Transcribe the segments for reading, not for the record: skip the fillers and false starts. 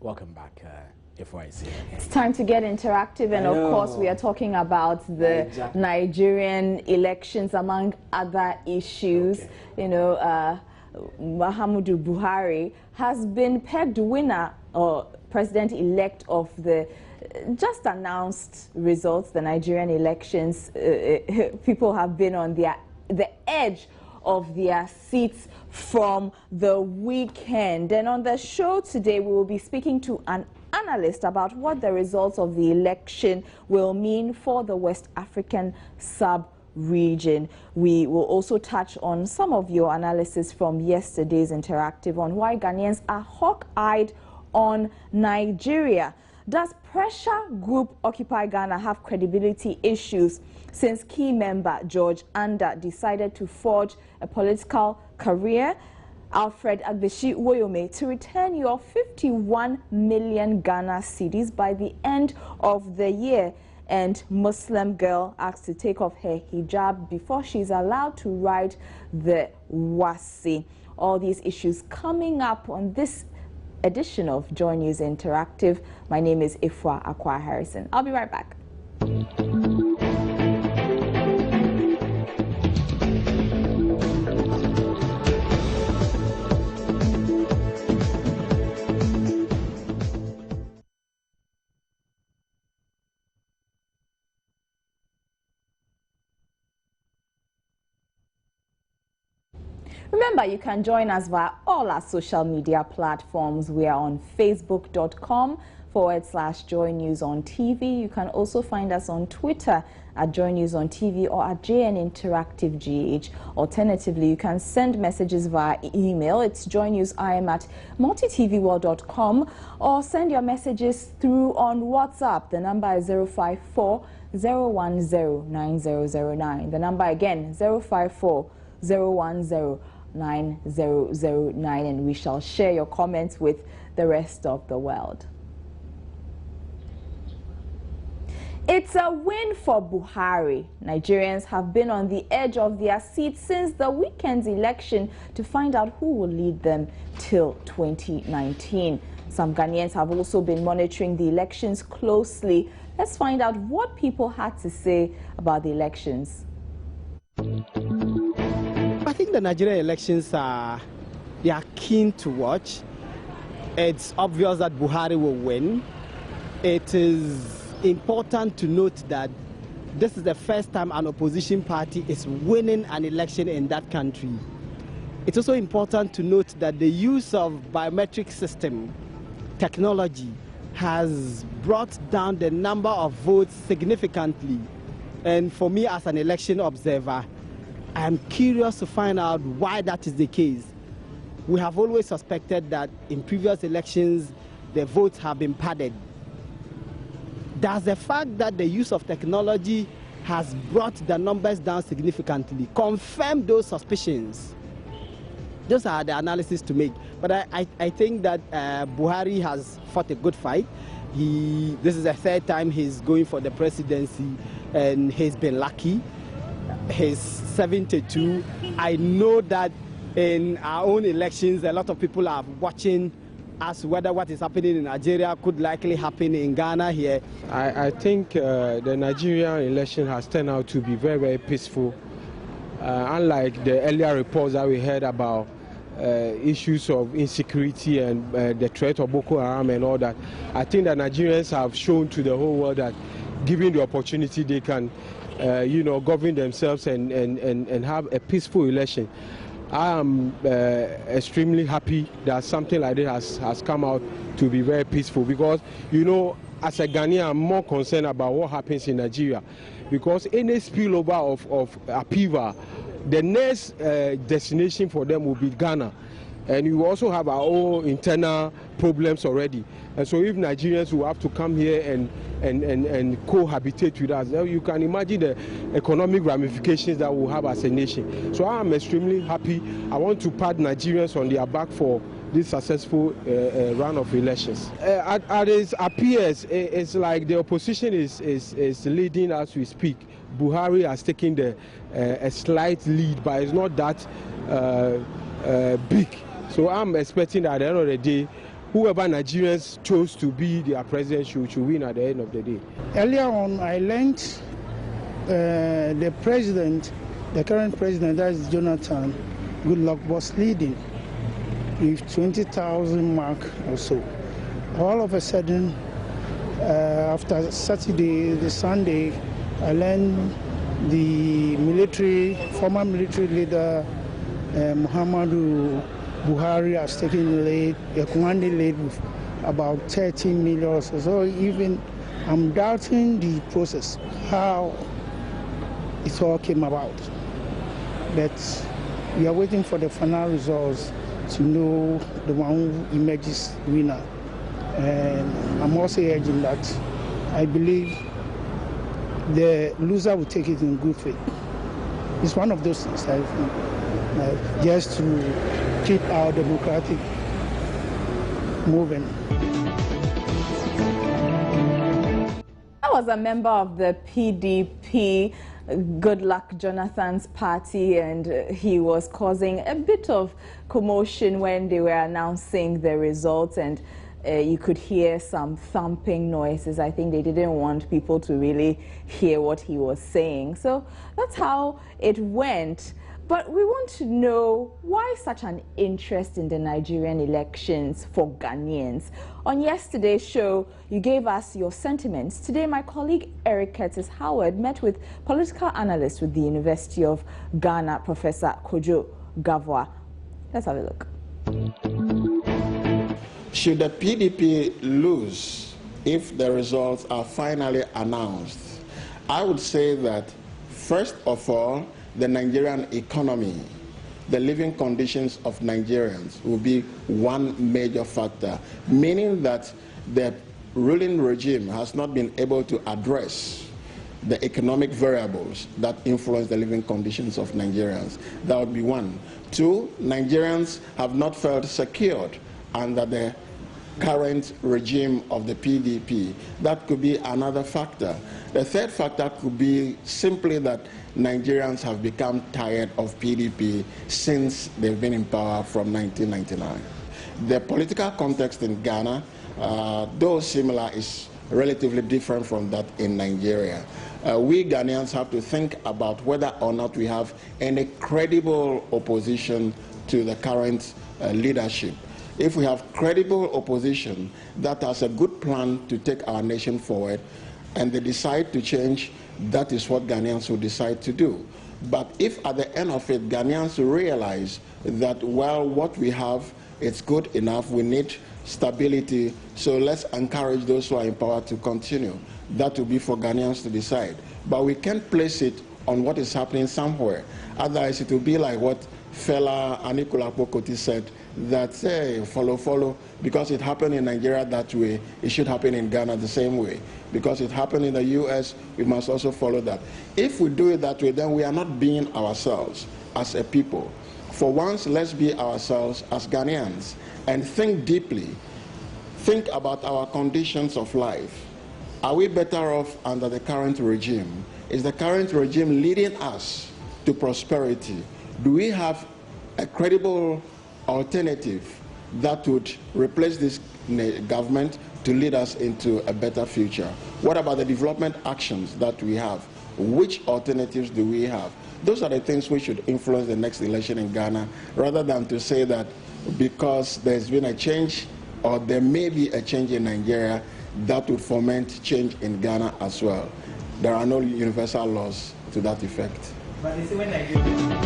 Welcome back, if I see. It's time to get interactive, and of course we are talking about the Nigerian elections, among other issues. Okay. You know, Muhammadu Buhari has been pegged winner or president-elect of the just announced results, the Nigerian elections. People have been on the edge of their seats from the weekend. And on the show today, we will be speaking to an analyst about what the results of the election will mean for the West African sub-region. We will also touch on some of your analysis from yesterday's interactive on why Ghanaians are hawk-eyed on Nigeria. Does pressure group Occupy Ghana have credibility issues since key member George Andah decided to forge a political career? Alfred Agbeshi Woyome to return your 51 million Ghana cedis by the end of the year. And Muslim girl asked to take off her hijab before she's allowed to ride the wasi. All these issues coming up on this edition of Joy News Interactive. My name is Ifwa Akwa Harrison. I'll be right back. Remember, you can join us via all our social media platforms. We are on facebook.com/Joy News on TV. You can also find us on Twitter at Joy News on TV or at JN Interactive GH. Alternatively, you can send messages via email. It's joynewsim@multitvworld.com, or send your messages through on WhatsApp. The number is 054-010-9009. The number again, 054-010-9009, and we shall share your comments with the rest of the world. It's a win for Buhari. Nigerians have been on the edge of their seats since the weekend's election to find out who will lead them till 2019. Some Ghanaians have also been monitoring the elections closely. Let's find out what people had to say about the elections. I think the Nigerian elections are keen to watch. It's obvious that Buhari will win. It is important to note that this is the first time an opposition party is winning an election in that country. It's also important to note that the use of biometric system technology has brought down the number of votes significantly. And for me, as an election observer, I'm curious to find out why that is the case. We have always suspected that in previous elections, the votes have been padded. Does the fact that the use of technology has brought the numbers down significantly confirm those suspicions? Those are the analysis to make. But I think that Buhari has fought a good fight. This is the third time he's going for the presidency, and he's been lucky. He's 72. I know that in our own elections, a lot of people are watching as whether what is happening in Nigeria could likely happen in Ghana here. I think the Nigerian election has turned out to be very, very peaceful. Unlike the earlier reports that we heard about issues of insecurity and the threat of Boko Haram and all that, I think that Nigerians have shown to the whole world that given the opportunity, they can govern themselves and have a peaceful election. I am extremely happy that something like this has come out to be very peaceful, because, as a Ghanaian, I'm more concerned about what happens in Nigeria, because any spillover of upheaval, the next destination for them will be Ghana. And we also have our own internal problems already. And so if Nigerians will have to come here and cohabitate with us, you can imagine the economic ramifications that we'll have as a nation. So I am extremely happy. I want to pat Nigerians on their back for this successful run of elections. As it appears, it's like the opposition is leading as we speak. Buhari has taken a slight lead, but it's not that big. So I'm expecting that at the end of the day, whoever Nigerians chose to be their president should win at the end of the day. Earlier on, I learned the current president, that is Jonathan Goodluck, was leading with 20,000 mark or so. All of a sudden, after Saturday, the Sunday, I learned the former military leader, Muhammadu Buhari, has taken lead, a commanding lead with about 13 million or so. So even I'm doubting the process, how it all came about. But we are waiting for the final results to know the one who emerges winner. And I'm also urging that I believe the loser will take it in good faith. It's one of those things, I think, just to keep our democratic moving. I was a member of the PDP, Goodluck Jonathan's party, and he was causing a bit of commotion when they were announcing the results, and you could hear some thumping noises. I think they didn't want people to really hear what he was saying. So that's how it went. But we want to know why such an interest in the Nigerian elections for Ghanaians. On yesterday's show, you gave us your sentiments. Today, my colleague Eric Curtis Howard met with political analyst with the University of Ghana, Professor Kojo Gavwa. Let's have a look. Should the PDP lose if the results are finally announced? I would say that, first of all, the Nigerian economy, the living conditions of Nigerians will be one major factor, meaning that the ruling regime has not been able to address the economic variables that influence the living conditions of Nigerians. That would be one. Two, Nigerians have not felt secured under the current regime of the PDP. That could be another factor. The third factor could be simply that Nigerians have become tired of PDP since they've been in power from 1999. The political context in Ghana, though similar, is relatively different from that in Nigeria. We Ghanaians have to think about whether or not we have any credible opposition to the current leadership. If we have credible opposition that has a good plan to take our nation forward and they decide to change, that is what Ghanaians will decide to do. But if at the end of it, Ghanaians realize that, well, what we have, it's good enough, we need stability, so let's encourage those who are in power to continue. That will be for Ghanaians to decide. But we can't place it on what is happening somewhere. Otherwise, it will be like what fella Anikulapo Pokoti said, that follow, because it happened in Nigeria that way, it should happen in Ghana the same way. Because it happened in the US, we must also follow that. If we do it that way, then we are not being ourselves as a people. For once, let's be ourselves as Ghanaians and think deeply. Think about our conditions of life. Are we better off under the current regime? Is the current regime leading us to prosperity? Do we have a credible alternative that would replace this government to lead us into a better future? What about the development actions that we have? Which alternatives do we have? Those are the things we should influence the next election in Ghana, rather than to say that because there's been a change or there may be a change in Nigeria, that would foment change in Ghana as well. There are no universal laws to that effect. But you see, when Nigeria...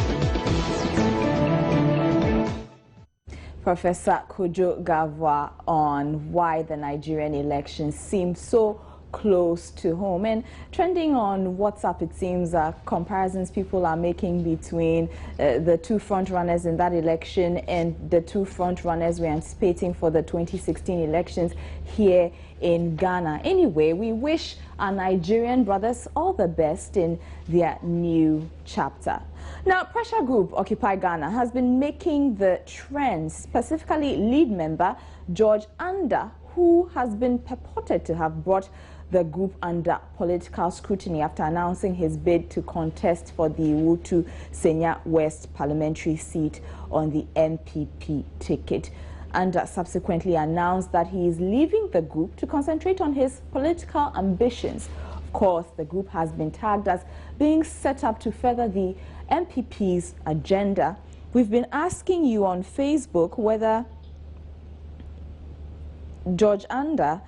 Professor Kojo Gavwa on why the Nigerian elections seem so close to home. And trending on WhatsApp, it seems comparisons people are making between the two front runners in that election and the two front runners we're anticipating for the 2016 elections here in Ghana. Anyway, we wish our Nigerian brothers all the best in their new chapter. Now, pressure group Occupy Ghana has been making the trends, specifically lead member George Andah, who has been purported to have brought the group under political scrutiny after announcing his bid to contest for the Wutu Senya West parliamentary seat on the MPP ticket. Andah subsequently announced that he is leaving the group to concentrate on his political ambitions. Of course, the group has been tagged as being set up to further the NPP's agenda. We've been asking you on Facebook whether George Andah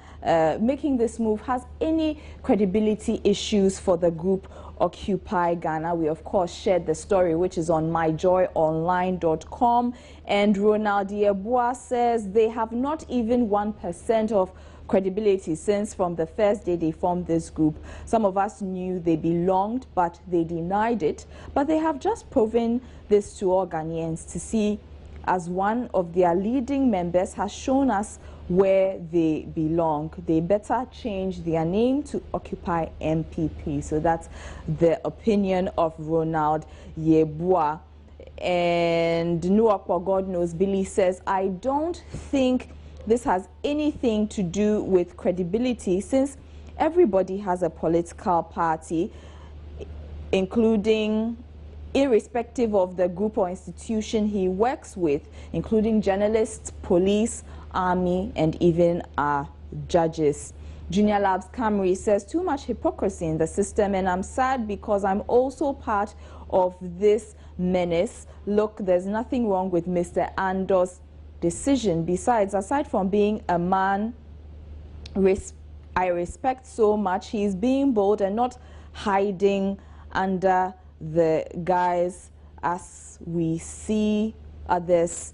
making this move has any credibility issues for the group Occupy Ghana. We of course shared the story, which is on myjoyonline.com, and Ronald Yeboah says they have not even 1% of credibility since from the first day they formed this group. Some of us knew they belonged, but they denied it. But they have just proven this to all Ghanaians to see, as one of their leading members has shown us where they belong. They better change their name to Occupy MPP. So that's the opinion of Ronald Yeboah. And Nuakwa, God knows, Billy says, I don't think this has anything to do with credibility, since everybody has a political party, including irrespective of the group or institution he works with, including journalists, police, army, and even our judges. Junior Labs Camry says, too much hypocrisy in the system, and I'm sad because I'm also part of this menace. Look, there's nothing wrong with Mr. Andah's decision. Besides, aside from being a man I respect so much, he's being bold and not hiding under the guise as we see others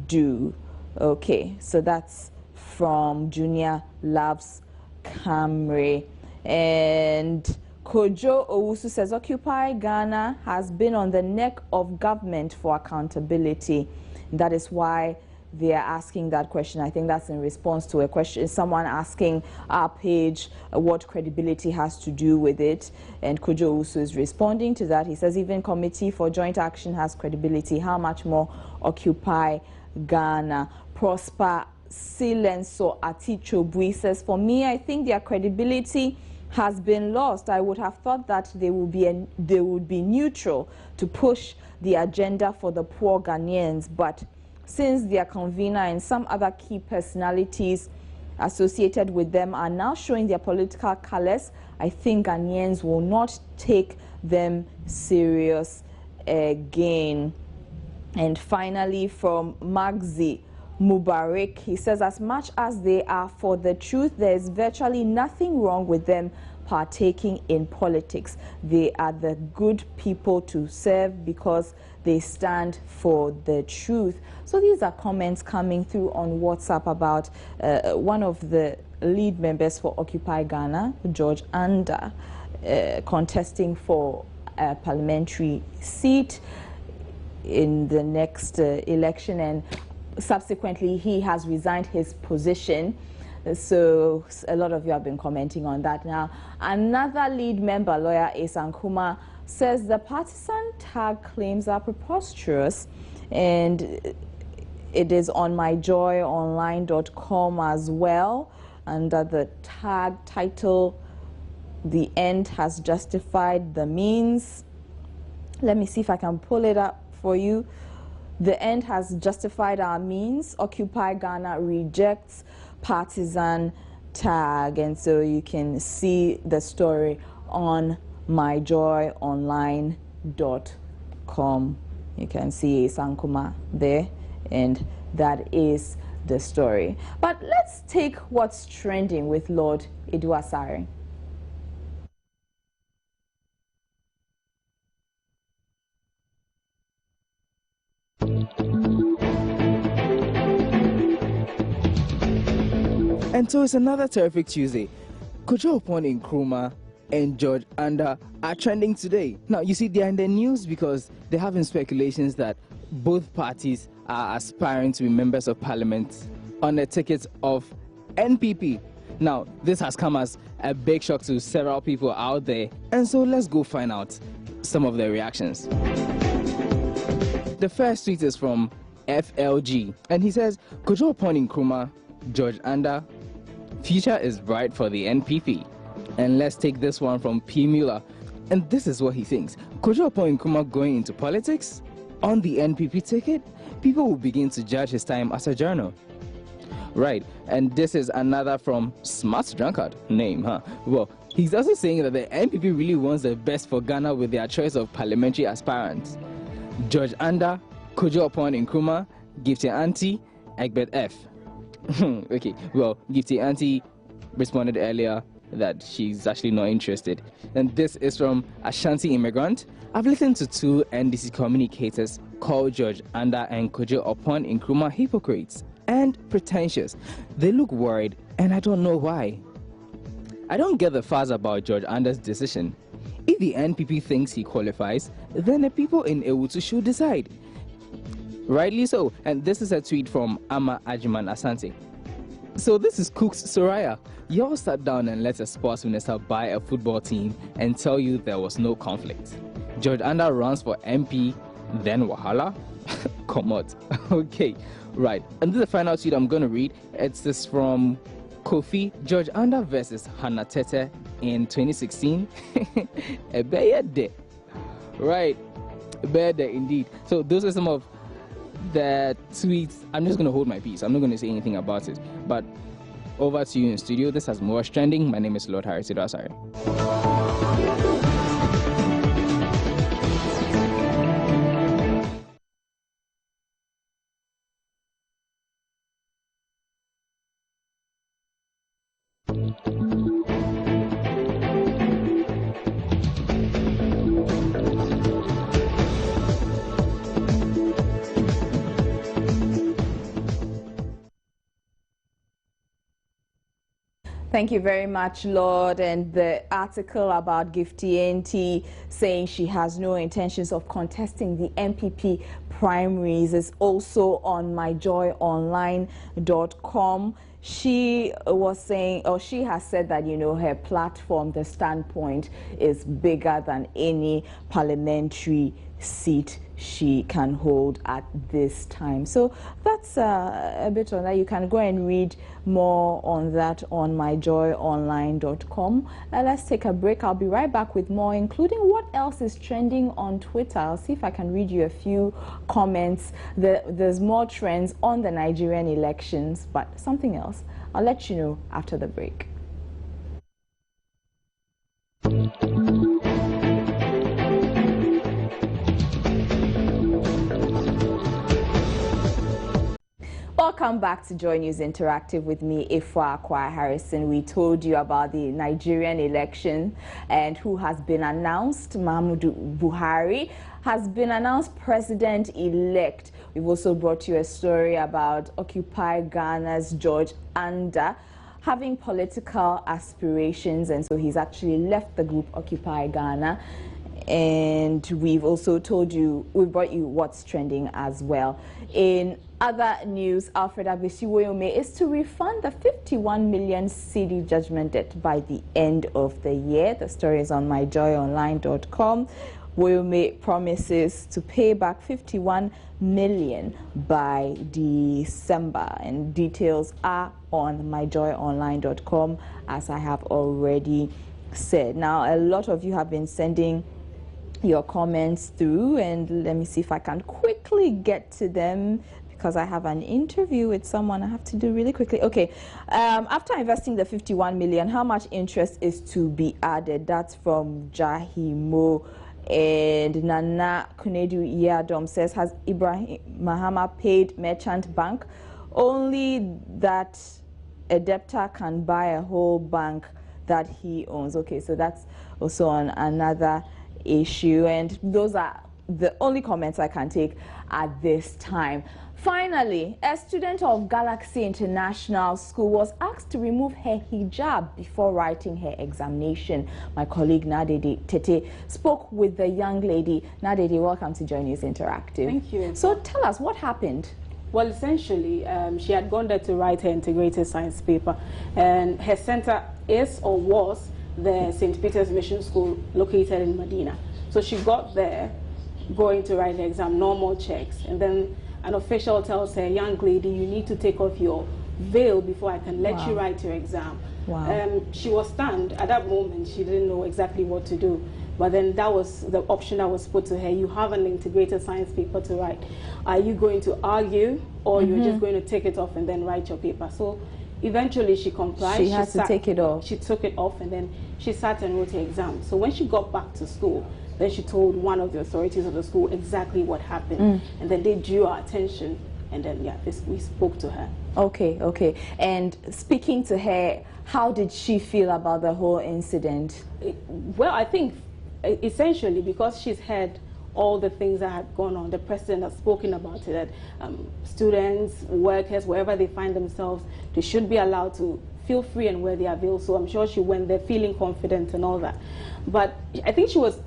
do. Okay, so that's from Junior Labs Camry. And Kojo Owusu says, Occupy Ghana has been on the neck of government for accountability. That is why they are asking that question. I think that's in response to a question, someone asking our page what credibility has to do with it. And Kojo Owusu is responding to that. He says, even Committee for Joint Action has credibility. How much more Occupy Ghana? Prosper Silenso Atichobui says, for me, I think their credibility has been lost. I would have thought that they would be neutral to push the agenda for the poor Ghanaians, but since their convener and some other key personalities associated with them are now showing their political colors, I think Ghanaians will not take them serious again. And finally, from Magzi Mubarak, he says, as much as they are for the truth, there is virtually nothing wrong with them partaking in politics. They are the good people to serve because they stand for the truth. So these are comments coming through on WhatsApp about one of the lead members for Occupy Ghana, George Andah, contesting for a parliamentary seat in the next election, and subsequently he has resigned his position. So a lot of you have been commenting on that. Now, another lead member, lawyer Esankuma, says the partisan tag claims are preposterous, and it is on myjoyonline.com as well, under the tag title, "The End Has Justified the Means." Let me see if I can pull it up for you. The end has justified our means. Occupy Ghana rejects partisan tag. And so you can see the story on myjoyonline.com. You can see Sankuma there, and that is the story. But let's take what's trending with Lord Iduasare. And so it's another terrific Tuesday. Kojo Nkrumah and George Andah are trending today. Now, you see, they are in the news because they're having speculations that both parties are aspiring to be members of parliament on the ticket of NPP. Now, this has come as a big shock to several people out there. And so let's go find out some of their reactions. The first tweet is from FLG, and he says, Kojo Nkrumah, George Andah, future is bright for the NPP. And let's take this one from P. Mueller. And this is what he thinks. Kojo Nkrumah going into politics on the NPP ticket, people will begin to judge his time as a journal. Right, and this is another from Smart Drunkard, name, huh? Well, he's also saying that the NPP really wants the best for Ghana with their choice of parliamentary aspirants. George Andah, Kojo Upon Nkrumah, Gifty Auntie, Egbert F. Okay, well, Gifty Auntie responded earlier that she's actually not interested. And this is from Ashanti Immigrant. I've listened to two NDC communicators call George Andah and Kojo Upon Nkrumah hypocrites and pretentious. They look worried, and I don't know why. I don't get the fuss about George Andah's decision. If the NPP thinks he qualifies, then the people in Ewutu should decide. Rightly so. And this is a tweet from Ama Ajiman Asante. So this is Cooks Soraya. Y'all sat down and let a sports minister buy a football team and tell you there was no conflict. George Andah runs for MP, then Wahala? Come on. Okay, right. And this is the final tweet I'm going to read. It's this from Kofi. George Andah versus Hannah Tete in 2016. A bad day. Right. A bad day indeed. So those are some of the tweets. I'm just going to hold my peace. I'm not going to say anything about it. But over to you in studio. This has more trending. My name is Lord Harris Idasari. Thank you very much, Lord. And the article about Gifty Auntie saying she has no intentions of contesting the MPP primaries is also on myjoyonline.com. She was saying, or she has said that, you know, her platform, the standpoint, is bigger than any parliamentary seat she can hold at this time. So that's a bit on that. You can go and read more on that on myjoyonline.com. Let's take a break. I'll be right back with more, including what else is trending on Twitter. I'll see if I can read you a few comments. There's more trends on the Nigerian elections, but something else. I'll let you know after the break. Welcome back to Joy News Interactive with me, Ifwa Akwa Harrison. We told you about the Nigerian election and who has been announced. Muhammadu Buhari has been announced president-elect. We've also brought you a story about Occupy Ghana's George Andah having political aspirations, and so he's actually left the group Occupy Ghana. And we've also told you, we brought you what's trending as well. In other news, Alfred Abesiwoyome is to refund the 51 million cedi judgment debt by the end of the year. The story is on myjoyonline.com. Woyome promises to pay back 51 million by December, and details are on myjoyonline.com, as I have already said. Now, a lot of you have been sending your comments through, and let me see if I can quickly get to them because I have an interview with someone I have to do really quickly. Okay, after investing the 51 million, how much interest is to be added? That's from Jahimo. And Nana Kunedu Yadom says, has Ibrahim Mahama paid Merchant Bank? Only that a debtor can buy a whole bank that he owns. Okay, so that's also on another issue, and those are the only comments I can take at this time. Finally, a student of Galaxy International School was asked to remove her hijab before writing her examination. My colleague Nadede Tete spoke with the young lady. Nadede, welcome to Joy News Interactive. Thank you. So tell us what happened. Well, essentially, she had gone there to write her integrated science paper, and her center is or was the St. Peter's Mission School located in Medina. So she got there, going to write the exam, normal checks, and then an official tells her, young lady, you need to take off your veil before I can let you Wow. write your exam. Wow. She was stunned. At that moment, she didn't know exactly what to do. But then that was the option that was put to her. You have an integrated science paper to write. Are you going to argue, or you're just going to take it off and then write your paper? So eventually she complied. She had to take it off. She took it off, and then she sat and wrote her exam. So when she got back to school, then she told one of the authorities of the school exactly what happened. And then they drew our attention, and then, yeah, we spoke to her. Okay, okay. And speaking to her, how did she feel about the whole incident? Well, I think essentially because she's heard all the things that had gone on, the president has spoken about it, that students, workers, wherever they find themselves, they should be allowed to feel free and wear their veil. So I'm sure she went there feeling confident and all that. But I think she was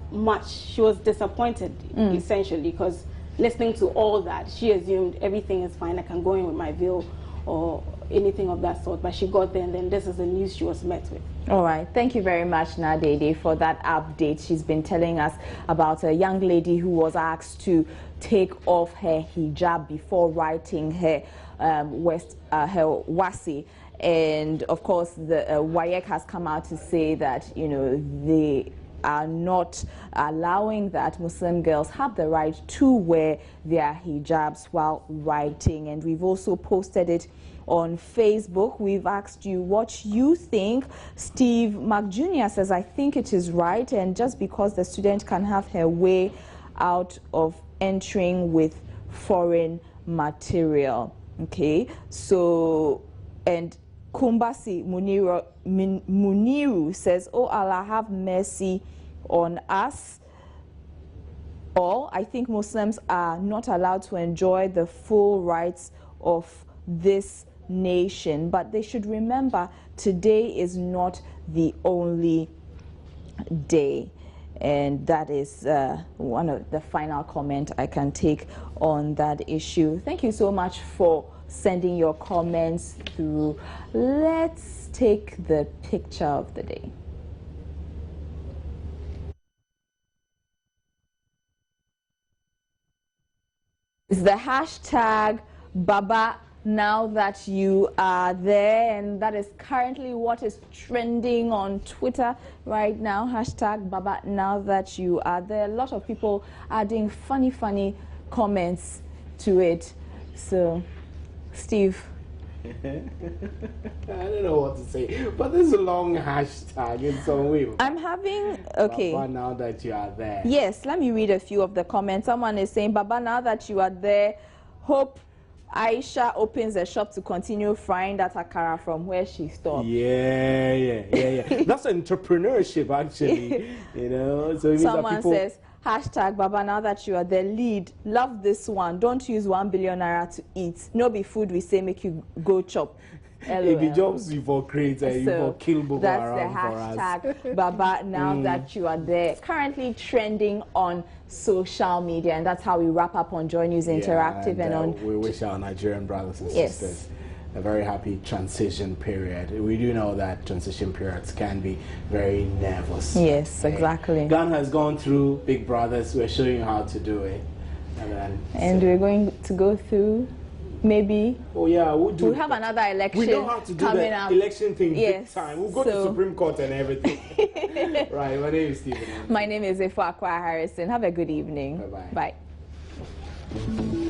disappointed, essentially, because listening to all that, she assumed everything is fine, I can go in with my veil or anything of that sort. But she got there, and then this is the news she was met with. All right. Thank you very much, Nadede, for that update. She's been telling us about a young lady who was asked to take off her hijab before writing her her WASI. And of course, the WAEC has come out to say that, you know, they are not allowing that Muslim girls have the right to wear their hijabs while writing. And we've also posted it on Facebook. We've asked you what you think. Steve Mac Jr. says, I think it is right, and just because the student can have her way out of entering with foreign material. Okay, so, and Kumbasi Muniru says, oh Allah, have mercy on us all. I think Muslims are not allowed to enjoy the full rights of this nation, but they should remember today is not the only day. And that is one of the final comment I can take on that issue. Thank you so much for sending your comments through. Let's take the picture of the day. It's the hashtag Baba now that you are there, and that is currently what is trending on Twitter right now. Hashtag Baba now that you are there. A lot of people adding funny comments to it. So, Steve. I don't know what to say, but this is a long hashtag in some way. I'm having, okay. Baba, now that you are there. Yes, let me read a few of the comments. Someone is saying, Baba, now that you are there, hope Aisha opens a shop to continue frying that akara from where she stopped. Yeah. That's entrepreneurship, actually. You know, so it means someone that people says, hashtag Baba, now that you are the lead, love this one. Don't use 1 billion naira to eat. No be food we say make you go chop. It be jobs you for create and you for kill Boko Haram for us. That's the hashtag Baba now that you are there. Currently trending on social media, and that's how we wrap up on Joy News Interactive. And on we wish our Nigerian brothers and sisters a very happy transition period. We do know that transition periods can be very nervous. Yes, exactly. Ghana has gone through Big Brothers. We're showing you how to do it. And we're going to go through maybe. Oh yeah, we'll have another election. We know how to do the election thing big time. We'll go to Supreme Court and everything. Right, my name is Stephen. My name is Efo Akwa Harrison. Have a good evening. Bye-bye. Bye.